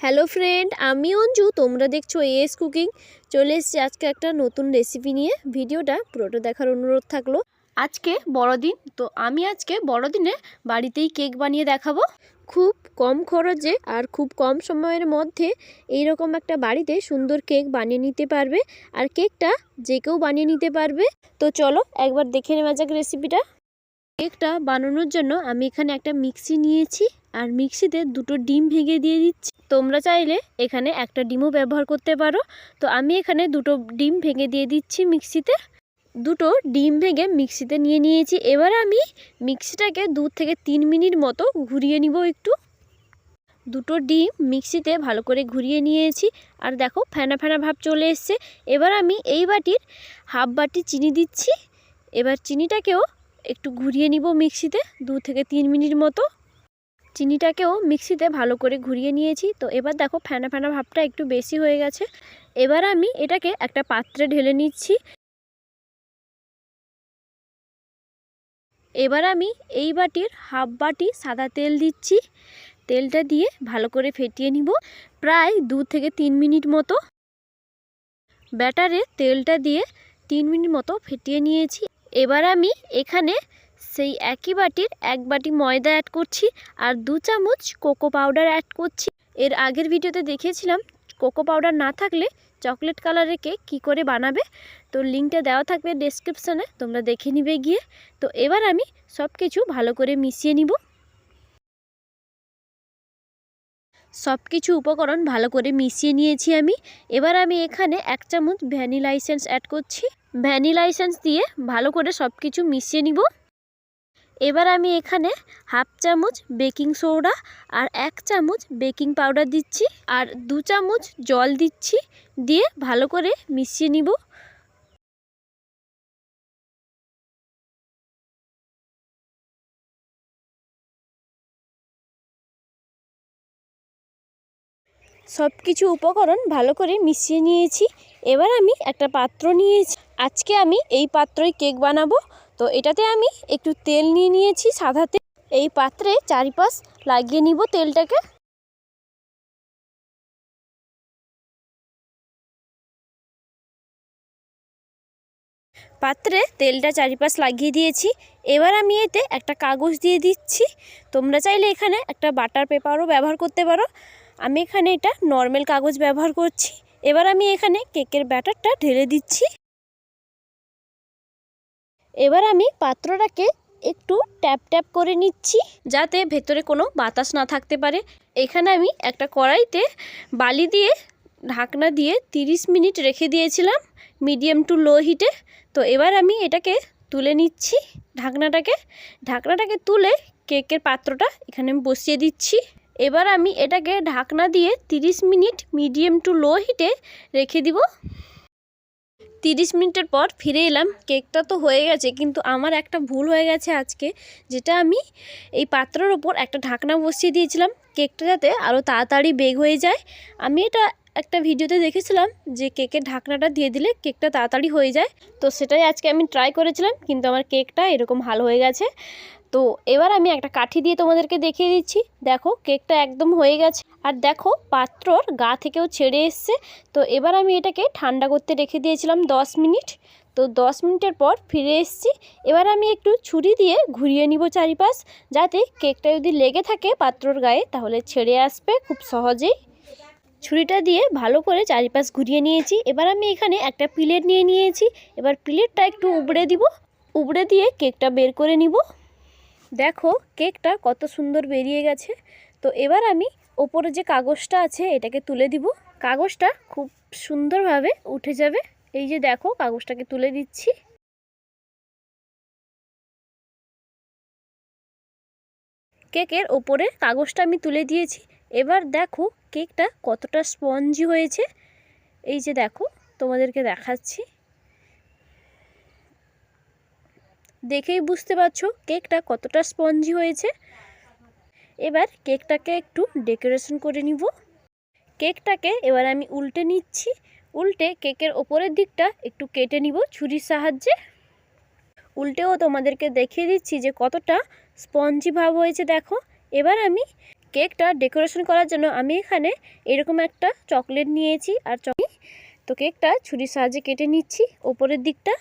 Hello friend, আমি অঞ্জু। তোমরা দেখছো এস কুকিং। চলে এসেছি আজকে একটা নতুন রেসিপি নিয়ে। ভিডিওটা পুরোটা দেখার অনুরোধ থাকলো। আজকে বড়দিন, তো আমি আজকে বড়দিনে বাড়িতেই কেক বানিয়ে দেখাবো। খুব কম খরচে আর খুব কম সময়ের মধ্যে এইরকম একটা বাড়িতে সুন্দর কেক বানিয়ে নিতে পারবে। আর কেকটা যে কেউ বানিয়ে নিতে পারবে। তো চলো একবার দেখে নেওয়া যাক রেসিপিটা। কেকটা বানানোর জন্য আমি এখানে একটা মিক্সি নিয়েছি, আর মিক্সিতে দুটো ডিম ভেঙে দিয়ে দিচ্ছি। তোমরা চাইলে এখানে একটা ডিমও ব্যবহার করতে পারো। তো আমি এখানে দুটো ডিম ভেঙে দিয়ে দিচ্ছি মিক্সিতে। দুটো ডিম ভেঙে মিক্সিতে নিয়ে নিয়েছি। এবার আমি মিক্সিটাকে 2 থেকে 3 মিনিট মতো ঘুরিয়ে নিব একটু। দুটো ডিম মিক্সিতে ভালো করে ঘুরিয়ে নিয়েছি, আর দেখো ফেনা ফেনা ভাব চলে এসছে। এবার আমি এই বাটির হাফ বাটি চিনি দিচ্ছি। এবার চিনিটাকেও একটু ঘুরিয়ে নিব মিক্সিতে 2 থেকে 3 মিনিট মতো। চিনিটাকেও মিক্সিতে ভালো করে ঘুরিয়ে নিয়েছি। তো এবার দেখো ফেনা ফেনা ভাবটা একটু বেশি হয়ে গেছে। এবার আমি এটাকে একটা পাত্রে ঢেলে নিচ্ছি। এবার আমি এই বাটির হাফ বাটি সাদা তেল দিচ্ছি। তেলটা দিয়ে ভালো করে ফেটিয়ে নিব প্রায় 2 থেকে 3 মিনিট মতো। ব্যাটারে তেলটা দিয়ে 3 মিনিট মতো ফেটিয়ে নিয়েছি। এবার আমি এখানে সেই একই বাটির 1 বাটি ময়দা অ্যাড করছি, আর 2 চামচ কোকো পাউডার অ্যাড করছি। এর আগের ভিডিওতে দেখিয়েছিলাম কোকো পাউডার না থাকলে চকলেট কালারের কেক কী করে বানাবে, তো লিঙ্কটা দেওয়া থাকবে ডেসক্রিপশানে, তোমরা দেখে নিবে গিয়ে। তো এবার আমি সব কিছু ভালো করে মিশিয়ে নিব। সব কিছু উপকরণ ভালো করে মিশিয়ে নিয়েছি আমি। এবার আমি এখানে 1 চামচ ভ্যানিলা এসেন্স অ্যাড করছি। ভ্যানিলা এসেন্স দিয়ে ভালো করে সব কিছু মিশিয়ে নিব। এবার আমি এখানে হাফ চামচ বেকিং সোডা আর 1 চামচ বেকিং পাউডার দিচ্ছি, আর 2 চামচ জল দিচ্ছি। দিয়ে ভালো করে মিশিয়ে নিব। সব কিছু উপকরণ ভালো করে মিশিয়ে নিয়েছি। এবার আমি একটা পাত্র নিয়েছি। আজকে আমি এই পাত্রই কেক বানাবো। তো এটাতে আমি একটু তেল নিয়ে নিয়েছি, সাদা তেল। এই পাত্রে চারিপাশ লাগিয়ে নিব তেলটাকে। পাত্রে তেলটা চারিপাশ লাগিয়ে দিয়েছি। এবার আমি এতে একটা কাগজ দিয়ে দিচ্ছি। তোমরা চাইলে এখানে একটা বাটার পেপারও ব্যবহার করতে পারো। আমি এখানে এটা নর্মাল কাগজ ব্যবহার করছি। এবার আমি এখানে কেকের ব্যাটারটা ঢেলে দিচ্ছি। এবার আমি পাত্রটাকে একটু ট্যাপ ট্যাপ করে নিচ্ছি, যাতে ভেতরে কোনো বাতাস না থাকতে পারে। এখানে আমি একটা কড়াইতে বালি দিয়ে ঢাকনা দিয়ে 30 মিনিট রেখে দিয়েছিলাম মিডিয়াম টু লো হিটে। তো এবার আমি এটাকে তুলে নিচ্ছি। ঢাকনাটাকে তুলে কেকের পাত্রটা এখানে আমি বসিয়ে দিচ্ছি। এবার আমি এটাকে ঢাকনা দিয়ে 30 মিনিট মিডিয়াম টু লো হিটে রেখে দিব। 30 মিনিটের পর ফিরে এলাম। কেকটা তো হয়ে গেছে, কিন্তু আমার একটা ভুল হয়ে গেছে আজকে, যেটা আমি এই পাত্রের ওপর একটা ঢাকনা বসিয়ে দিয়েছিলাম কেকটা যাতে আরও তাড়াতাড়ি বেক হয়ে যায়। আমি এটা একটা ভিডিওতে দেখেছিলাম যে কেকের ঢাকনাটা দিয়ে দিলে কেকটা তাড়াতাড়ি হয়ে যায়। তো সেটাই আজকে আমি ট্রাই করেছিলাম, কিন্তু আমার কেকটা এরকম ভালো হয়ে গেছে। তো এবার আমি একটা কাঠি দিয়ে তোমাদেরকে দেখিয়ে দিচ্ছি। দেখো কেকটা একদম হয়ে গেছে, আর দেখো পাত্রর গা থেকেও ছেড়ে এসছে। তো এবার আমি এটাকে ঠান্ডা করতে রেখে দিয়েছিলাম 10 মিনিট। তো 10 মিনিটের পর ফিরে এসেছি। এবার আমি একটু ছুরি দিয়ে ঘুরিয়ে নিব চারিপাশ, যাতে কেকটা যদি লেগে থাকে পাত্রর গায়ে তাহলে ছেড়ে আসবে খুব সহজেই। ছুরিটা দিয়ে ভালো করে চারিপাশ ঘুরিয়ে নিয়েছি। এবার আমি এখানে একটা প্লেট নিয়ে নিয়েছি। এবার প্লেটটা একটু উবড়ে দিব। উবড়ে দিয়ে কেকটা বের করে নিব। দেখো কেকটা কত সুন্দর বেরিয়ে গেছে। তো এবার আমি ওপরে যে কাগজটা আছে এটাকে তুলে দিব। কাগজটা খুব সুন্দরভাবে উঠে যাবে। এই যে দেখো কাগজটাকে তুলে দিচ্ছি। কেকের ওপরে কাগজটা আমি তুলে দিয়েছি। এবার দেখো কেকটা কতটা স্পঞ্জি হয়েছে। এই যে দেখো, তোমাদেরকে দেখাচ্ছি, দেখেই বুঝতে পারছো কেকটা কতটা স্পঞ্জি হয়েছে। এবার কেকটাকে একটু ডেকোরেশন করে নিব। কেকটাকে এবার আমি উল্টে নিচ্ছি। উল্টে কেকের ওপরের দিকটা একটু কেটে নিব ছুরির সাহায্যে। উল্টেও তোমাদেরকে দেখিয়ে দিচ্ছি যে কতটা স্পঞ্জি ভাব হয়েছে। দেখো এবার আমি কেকটা ডেকোরেশন করার জন্য আমি এখানে এরকম একটা চকলেট নিয়েছি আর তো কেকটা ছুরির সাহায্যে কেটে নিচ্ছি ওপরের দিকটা।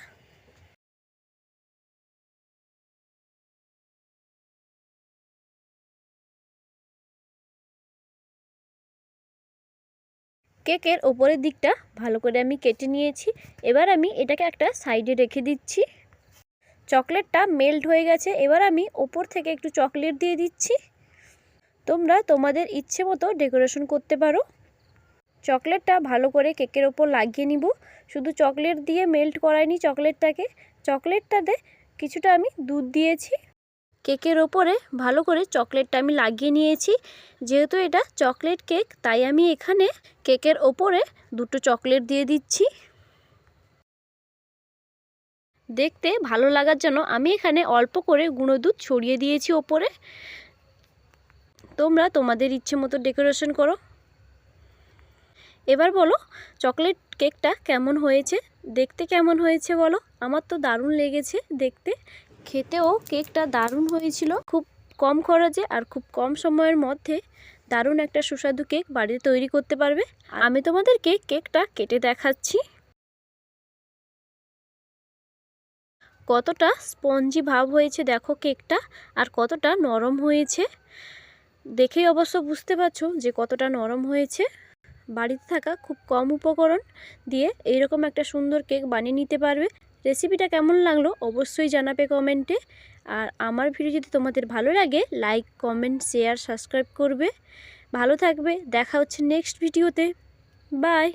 কেকের ওপরের দিকটা ভালো করে আমি কেটে নিয়েছি। এবার আমি এটাকে একটা সাইডে রেখে দিচ্ছি। চকলেটটা মেল্ট হয়ে গেছে, এবার আমি ওপর থেকে একটু চকলেট দিয়ে দিচ্ছি। তোমরা তোমাদের ইচ্ছে মতো ডেকোরেশন করতে পারো। চকলেটটা ভালো করে কেকের ওপর লাগিয়ে নিব। শুধু চকলেট দিয়ে মেল্ট করাইনি চকলেটটাতে কিছুটা আমি দুধ দিয়েছি। কেকের ওপরে ভালো করে চকলেটটা আমি লাগিয়ে নিয়েছি। যেহেতু এটা চকলেট কেক তাই আমি এখানে কেকের ওপরে দুটো চকলেট দিয়ে দিচ্ছি। দেখতে ভালো লাগার জন্য আমি এখানে অল্প করে গুঁড়ো দুধ ছড়িয়ে দিয়েছি ওপরে। তোমরা তোমাদের ইচ্ছে মতো ডেকোরেশন করো। এবার বলো চকলেট কেকটা কেমন হয়েছে, দেখতে কেমন হয়েছে বলো। আমার তো দারুণ লেগেছে দেখতে, খেতেও কেকটা দারুণ হয়েছিল। খুব কম খরচে আর খুব কম সময়ের মধ্যে দারুণ একটা সুস্বাদু কেক বাড়িতে তৈরি করতে পারবে। আমি তোমাদেরকে কেকটা কেটে দেখাচ্ছি। কতটা স্পঞ্জি ভাব হয়েছে দেখো কেকটা, আর কতটা নরম হয়েছে। দেখেই অবশ্য বুঝতে পারছো যে কতটা নরম হয়েছে। বাড়িতে থাকা খুব কম উপকরণ দিয়ে এইরকম একটা সুন্দর কেক বানিয়ে নিতে পারবে। রেসিপিটা কেমন লাগলো অবশ্যই জানাবে কমেন্টে। আর আমার ভিডিও যদি তোমাদের ভালো লাগে লাইক, কমেন্ট, শেয়ার, সাবস্ক্রাইব করবে। ভালো থাকবে, দেখা হচ্ছে নেক্সট ভিডিওতে। বাই।